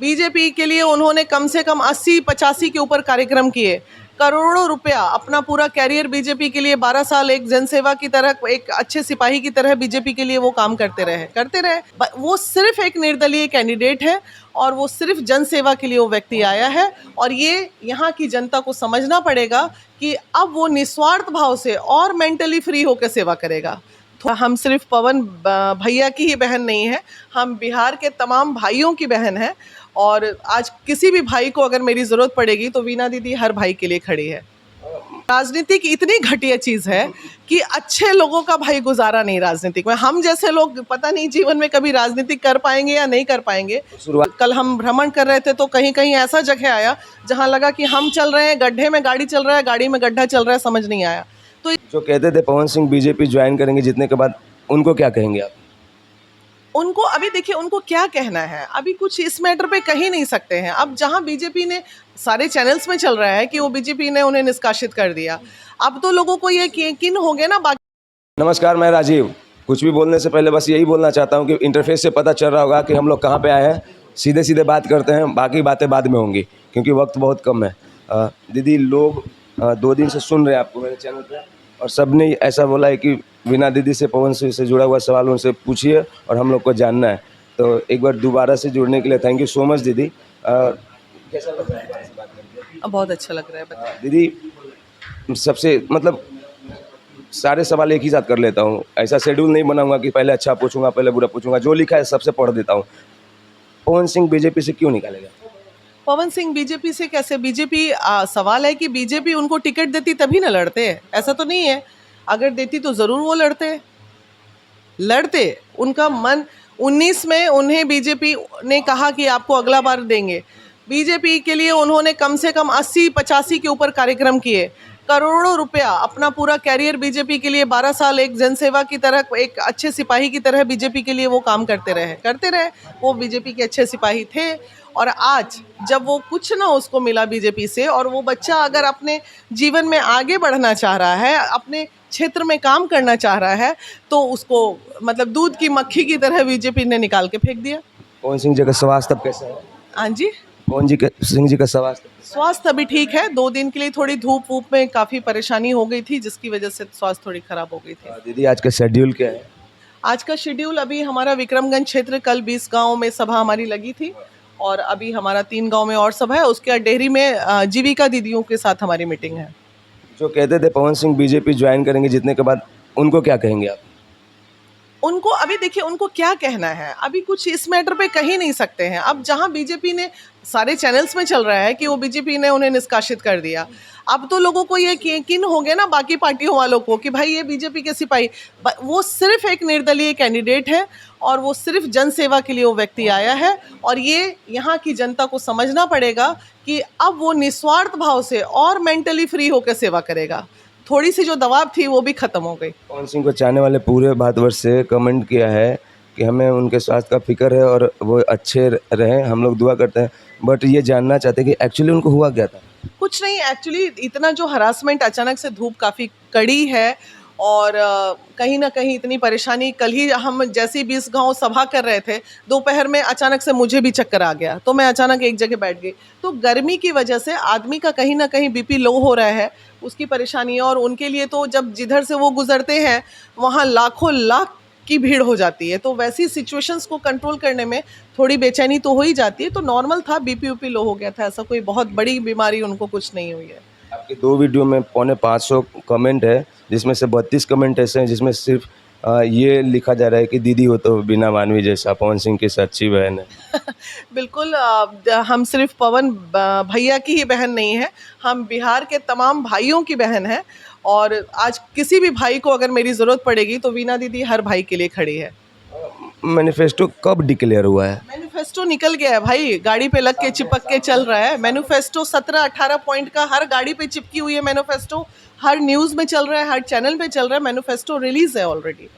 BJP के लिए उन्होंने कम से कम 80-85 के ऊपर कार्यक्रम किए, करोड़ों रुपया अपना पूरा कैरियर बीजेपी के लिए 12 साल एक जनसेवा की तरह, एक अच्छे सिपाही की तरह बीजेपी के लिए वो काम करते रहे। वो सिर्फ एक निर्दलीय कैंडिडेट है और वो सिर्फ जनसेवा के लिए वो व्यक्ति आया है और ये यहाँ की जनता को समझना पड़ेगा कि अब वो निस्वार्थ भाव से और मेंटली फ्री होकर सेवा करेगा। हम सिर्फ पवन भैया की ही बहन नहीं है, हम बिहार के तमाम भाइयों की बहन है और आज किसी भी भाई को अगर मेरी ज़रूरत पड़ेगी तो वीना दीदी हर भाई के लिए खड़ी है। राजनीति की इतनी घटिया चीज़ है कि अच्छे लोगों का भाई गुजारा नहीं राजनीतिक में। हम जैसे लोग पता नहीं जीवन में कभी राजनीति कर पाएंगे या नहीं कर पाएंगे। कल हम भ्रमण कर रहे थे तो कहीं कहीं ऐसा जगह आया जहां लगा कि हम चल रहे हैं, गड्ढे में गाड़ी चल रहा है, गाड़ी में गड्ढा चल रहा है, समझ नहीं आया। तो जो कहते थे पवन सिंह बीजेपी ज्वाइन करेंगे जीतने के बाद, उनको क्या कहेंगे आप? उनको अभी देखिए, उनको क्या कहना है, अभी कुछ इस मैटर पे कह ही नहीं सकते हैं। अब जहां बीजेपी ने सारे चैनल्स में चल रहा है कि वो बीजेपी ने उन्हें निष्कासित कर दिया, अब तो लोगों को ये यकीन हो गया ना। बाकी नमस्कार, मैं राजीव। कुछ भी बोलने से पहले बस यही बोलना चाहता हूँ कि इंटरफेस से पता चल रहा होगा कि हम लोग कहाँ पे आए हैं। सीधे सीधे बात करते हैं, बाकी बातें बाद में होंगी क्योंकि वक्त बहुत कम है। दीदी, लोग 2 दिन से सुन रहे हैं आपको मेरे चैनल पे और सब ने ऐसा बोला है कि वीना दीदी से, पवन सिंह से जुड़ा हुआ सवाल उनसे पूछिए और हम लोग को जानना है। तो एक बार दोबारा से जुड़ने के लिए थैंक यू सो मच दीदी। कैसा लग रहा है बात करके? बहुत अच्छा लग रहा है। बताइए दीदी, सबसे मतलब सारे सवाल एक ही साथ कर लेता हूँ, ऐसा शेड्यूल नहीं बनाऊंगा कि पहले अच्छा पूछूंगा पहले बुरा पूछूंगा, जो लिखा है सबसे पढ़ देता हूँ। पवन सिंह बीजेपी से क्यों निकालेगा? पवन सिंह बीजेपी से कैसे? बीजेपी सवाल है कि बीजेपी उनको टिकट देती तभी ना लड़ते, ऐसा तो नहीं है। अगर देती तो ज़रूर वो लड़ते। उनका मन 19 में उन्हें बीजेपी ने कहा कि आपको अगला बार देंगे। बीजेपी के लिए उन्होंने कम से कम 80-85 के ऊपर कार्यक्रम किए, करोड़ों रुपया अपना पूरा कैरियर बीजेपी के लिए 12 साल एक जनसेवा की तरह, एक अच्छे सिपाही की तरह बीजेपी के लिए वो काम करते रहे। वो बीजेपी के अच्छे सिपाही थे और आज जब वो कुछ ना उसको मिला बीजेपी से और वो बच्चा अगर अपने जीवन में आगे बढ़ना चाह रहा है, अपने क्षेत्र में काम करना चाह रहा है, तो उसको मतलब दूध की मक्खी की तरह बीजेपी ने निकाल के फेंक दिया। पवन सिंह जी का स्वास्थ्य कैसा है? हाँ जी, पवन सिंह जी का स्वास्थ्य अभी ठीक है। 2 दिन के लिए थोड़ी धूप वूप में काफ़ी परेशानी हो गई थी जिसकी वजह से स्वास्थ्य थोड़ी खराब हो गई थी। दीदी, आज का शेड्यूल क्या है? आज का शेड्यूल अभी हमारा विक्रमगंज क्षेत्र, कल 20 गाँव में सभा हमारी लगी थी और अभी हमारा 3 गाँव में और सभा है। उसके बाद डेहरी में जीविका दीदियों के साथ हमारी मीटिंग है। जो कहते थे पवन सिंह बीजेपी ज्वाइन करेंगे जीतने के बाद, उनको क्या कहेंगे आप? उनको अभी देखिए, उनको क्या कहना है, अभी कुछ इस मैटर पे कह ही नहीं सकते हैं। अब जहां बीजेपी ने सारे चैनल्स में चल रहा है कि वो बीजेपी ने उन्हें निष्कासित कर दिया, अब तो लोगों को ये यकीन हो गया ना, बाकी पार्टियों वालों को, कि भाई ये बीजेपी के सिपाही। वो सिर्फ एक निर्दलीय कैंडिडेट है और वो सिर्फ जनसेवा के लिए वो व्यक्ति आया है और ये यहाँ की जनता को समझना पड़ेगा कि अब वो निस्वार्थ भाव से और मेंटली फ्री होकर सेवा करेगा। थोड़ी सी जो दबाव थी वो भी खत्म हो गई। पवन सिंह को चाहने वाले पूरे भारतवर्ष से कमेंट किया है कि हमें उनके स्वास्थ्य का फिक्र है और वो अच्छे रहें, हम लोग दुआ करते हैं। बट ये जानना चाहते हैं कि एक्चुअली उनको हुआ क्या था? कुछ नहीं, एक्चुअली इतना जो हरासमेंट, अचानक से धूप काफ़ी कड़ी है और कहीं ना कहीं इतनी परेशानी। कल ही हम जैसे ही 20 गांव सभा कर रहे थे, दोपहर में अचानक से मुझे भी चक्कर आ गया तो मैं अचानक एक जगह बैठ गई। तो गर्मी की वजह से आदमी का कहीं ना कहीं बीपी लो हो रहा है, उसकी परेशानी है। और उनके लिए तो जब जिधर से वो गुजरते हैं वहाँ लाखों लाख की भीड़ हो जाती है, तो वैसी सिचुएशंस को कंट्रोल करने में थोड़ी बेचैनी तो हो ही जाती है। तो नॉर्मल था, बीपी ऊपी लो हो गया था, ऐसा कोई बहुत बड़ी बीमारी उनको कुछ नहीं हुई है। आपके 2 वीडियो में 450 कमेंट है, जिसमें से 32 कमेंट ऐसे हैं जिसमें सिर्फ ये लिखा जा रहा है कि दीदी हो तो बिना मानवी जैसा, पवन सिंह की सच्ची बहन है। बिल्कुल, हम सिर्फ पवन भैया की ही बहन नहीं है, हम बिहार के तमाम भाइयों की बहन है और आज किसी भी भाई को अगर मेरी ज़रूरत पड़ेगी तो वीना दीदी हर भाई के लिए खड़ी है। मैनिफेस्टो कब डिक्लेयर हुआ है? मैनिफेस्टो निकल गया है भाई, गाड़ी पे लग के चिपक के चल रहा है। मैनिफेस्टो 17-18 पॉइंट का, हर गाड़ी पे चिपकी हुई है मैनिफेस्टो, हर न्यूज़ में चल रहा है, हर चैनल पे चल रहा है। मैनिफेस्टो रिलीज है ऑलरेडी।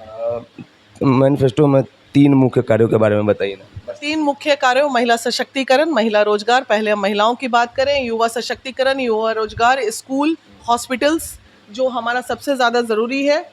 मैनिफेस्टो में 3 मुख्य कार्यों के बारे में बताइए ना। 3 मुख्य कार्यों: महिला सशक्तिकरण, महिला रोजगार, पहले हम महिलाओं की बात करें, युवा सशक्तिकरण, युवा रोजगार, स्कूल, हॉस्पिटल्स जो हमारा सबसे ज़्यादा ज़रूरी है,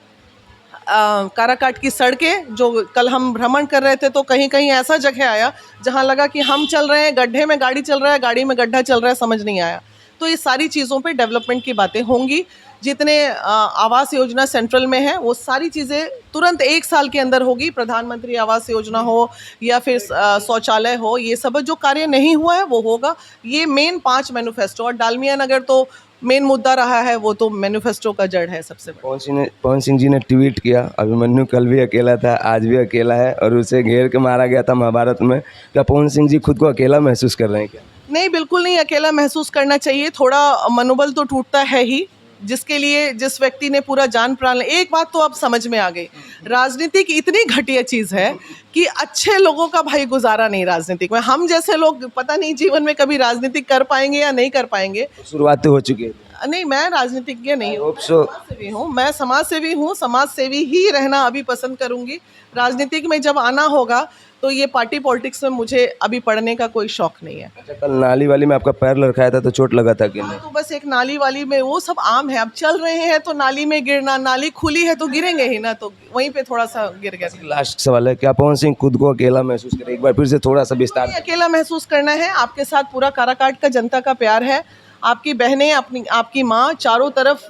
काराकाट की सड़कें जो कल हम भ्रमण कर रहे थे तो कहीं कहीं ऐसा जगह आया जहां लगा कि हम चल रहे हैं, गड्ढे में गाड़ी चल रहा है, गाड़ी में गड्ढा चल रहा है, समझ नहीं आया। तो ये सारी चीज़ों पे डेवलपमेंट की बातें होंगी। जितने आवास योजना सेंट्रल में है वो सारी चीज़ें तुरंत 1 साल के अंदर होगी। प्रधानमंत्री आवास योजना हो या फिर शौचालय हो, ये सब जो कार्य नहीं हुआ है वो होगा। ये मेन 5 मैनिफेस्टो, और डालमिया नगर तो मेन मुद्दा रहा है, वो तो मैनिफेस्टो का जड़ है सबसे बड़ा। पवन सिंह जी ने ट्वीट किया, अभिमन्यु कल भी अकेला था, आज भी अकेला है और उसे घेर के मारा गया था महाभारत में। क्या पवन सिंह जी खुद को अकेला महसूस कर रहे हैं क्या? नहीं, बिल्कुल नहीं अकेला महसूस करना चाहिए। थोड़ा मनोबल तो टूटता है ही, जिसके लिए जिस व्यक्ति ने पूरा जान प्राण, एक बात तो अब समझ में आ गई, राजनीति की इतनी घटिया चीज़ है कि अच्छे लोगों का भाई गुजारा नहीं राजनीतिक में। हम जैसे लोग पता नहीं जीवन में कभी राजनीति कर पाएंगे या नहीं कर पाएंगे। शुरुआत तो हो चुकी है। नहीं, मैं राजनीतिज्ञ नहीं हूँ, होप सो। समाजसेवी हूँ। मैं समाजसेवी हूँ, समाजसेवी ही रहना अभी पसंद करूँगी। राजनीतिक में जब आना होगा तो ये पार्टी पॉलिटिक्स में मुझे अभी पढ़ने का कोई शौक नहीं है। अच्छा, कल नाली वाली में आपका पैर लड़खाया था तो चोट लगा था कि नहीं? तो बस एक नाली वाली में वो सब आम है, अब चल रहे हैं तो नाली में गिरना, नाली खुली है तो गिरेंगे ही ना, तो वहीं पे थोड़ा सा गिर गया। लास्ट सवाल है, क्या पवन सिंह खुद को अकेला महसूस करे? एक बार फिर से थोड़ा सा विस्तार। अकेला महसूस करना है, आपके साथ पूरा काराकाट का जनता का प्यार है, आपकी बहनें, अपनी आपकी माँ, चारों तरफ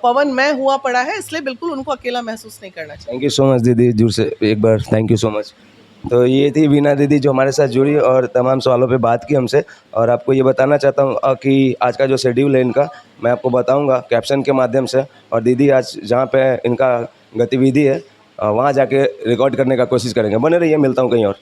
पवन मैं हुआ पड़ा है, इसलिए बिल्कुल उनको अकेला महसूस नहीं करना चाहिए। थैंक यू सो मच दीदी, जुड़ से एक बार थैंक यू सो मच। तो ये थी वीना दीदी जो हमारे साथ जुड़ी और तमाम सवालों पे बात की हमसे। और आपको ये बताना चाहता हूँ कि आज का जो शेड्यूल है इनका मैं आपको बताऊँगा कैप्शन के माध्यम से। और दीदी आज जहाँ पे इनका गतिविधि है वहाँ जाके रिकॉर्ड करने का कोशिश करेंगे। बने रहिए, मिलता हूँ कहीं और।